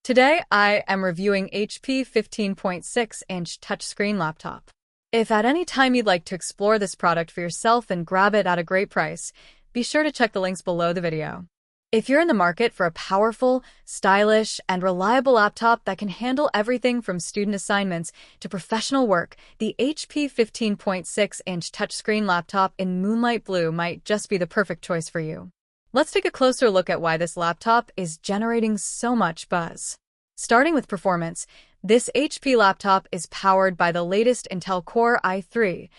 Today, I am reviewing HP 15.6-inch touchscreen laptop. If at any time you'd like to explore this product for yourself and grab it at a great price, be sure to check the links below the video. If you're in the market for a powerful, stylish, and reliable laptop that can handle everything from student assignments to professional work, the HP 15.6-inch touchscreen laptop in Moonlight Blue might just be the perfect choice for you. Let's take a closer look at why this laptop is generating so much buzz. Starting with performance, this HP laptop is powered by the latest Intel Core i3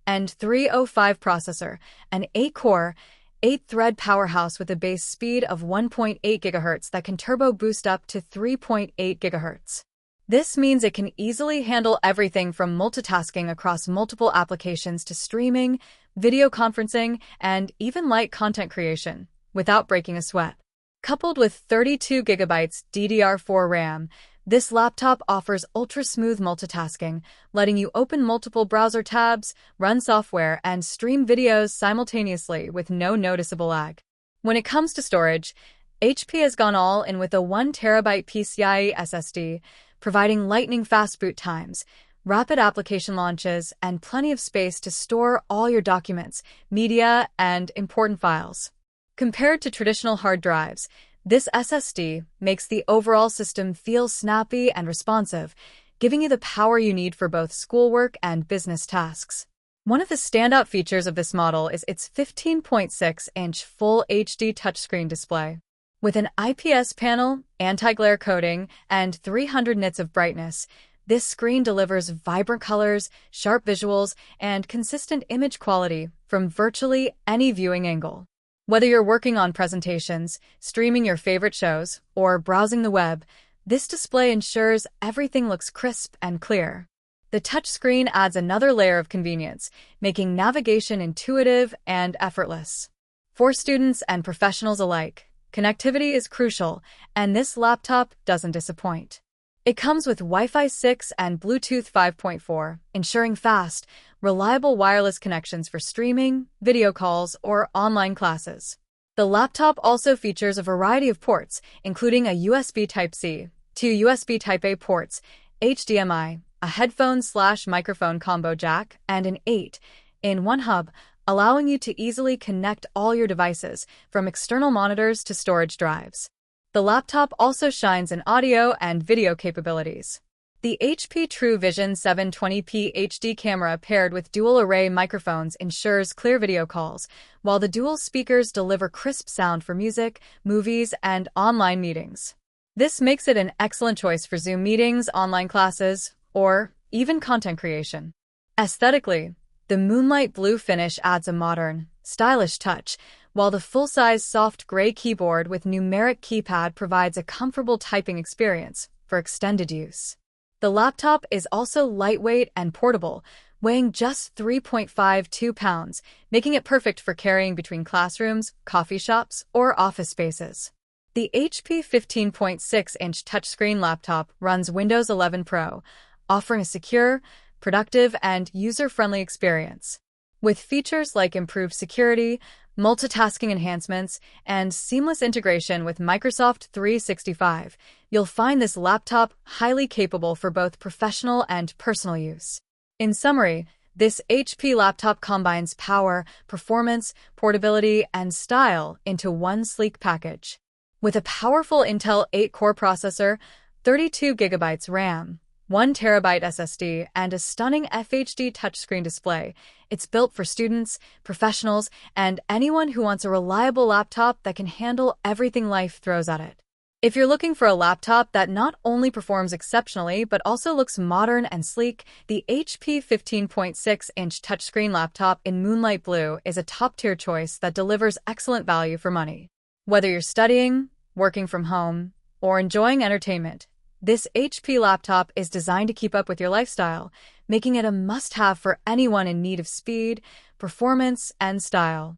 and 305 processor, an 8-core, 8-thread powerhouse with a base speed of 1.8 GHz that can turbo boost up to 3.8 GHz. This means it can easily handle everything from multitasking across multiple applications to streaming, video conferencing, and even light content creation, without breaking a sweat. Coupled with 32 GB DDR4 RAM, this laptop offers ultra-smooth multitasking, letting you open multiple browser tabs, run software, and stream videos simultaneously with no noticeable lag. When it comes to storage, HP has gone all in with a 1TB PCIe SSD, providing lightning-fast boot times, rapid application launches, and plenty of space to store all your documents, media, and important files. Compared to traditional hard drives, this SSD makes the overall system feel snappy and responsive, giving you the power you need for both schoolwork and business tasks. One of the standout features of this model is its 15.6-inch Full HD touchscreen display. With an IPS panel, anti-glare coating, and 300 nits of brightness, this screen delivers vibrant colors, sharp visuals, and consistent image quality from virtually any viewing angle. Whether you're working on presentations, streaming your favorite shows, or browsing the web, this display ensures everything looks crisp and clear. The touchscreen adds another layer of convenience, making navigation intuitive and effortless. For students and professionals alike, connectivity is crucial, and this laptop doesn't disappoint. It comes with Wi-Fi 6 and Bluetooth 5.4, ensuring fast, reliable wireless connections for streaming, video calls, or online classes. The laptop also features a variety of ports, including a USB Type-C, 2 USB Type-A ports, HDMI, a headphone/microphone combo jack, and an 8-in-1 hub, allowing you to easily connect all your devices, from external monitors to storage drives. The laptop also shines in audio and video capabilities. The HP True Vision 720p HD camera paired with dual-array microphones ensures clear video calls, while the dual speakers deliver crisp sound for music, movies, and online meetings. This makes it an excellent choice for Zoom meetings, online classes, or even content creation. Aesthetically, the Moonlight Blue finish adds a modern, stylish touch, while the full-size soft gray keyboard with numeric keypad provides a comfortable typing experience for extended use. The laptop is also lightweight and portable, weighing just 3.52 pounds, making it perfect for carrying between classrooms, coffee shops, or office spaces. The HP 15.6-inch touchscreen laptop runs Windows 11 Pro, offering a secure, productive, and user-friendly experience. With features like improved security, multitasking enhancements, and seamless integration with Microsoft 365, you'll find this laptop highly capable for both professional and personal use. In summary, this HP laptop combines power, performance, portability, and style into one sleek package. With a powerful Intel 8-core processor, 32 GB RAM, 1TB SSD, and a stunning FHD touchscreen display, it's built for students, professionals, and anyone who wants a reliable laptop that can handle everything life throws at it. If you're looking for a laptop that not only performs exceptionally but also looks modern and sleek, the HP 15.6-inch touchscreen laptop in Moonlight Blue is a top-tier choice that delivers excellent value for money. Whether you're studying, working from home, or enjoying entertainment, this HP laptop is designed to keep up with your lifestyle, making it a must-have for anyone in need of speed, performance, and style.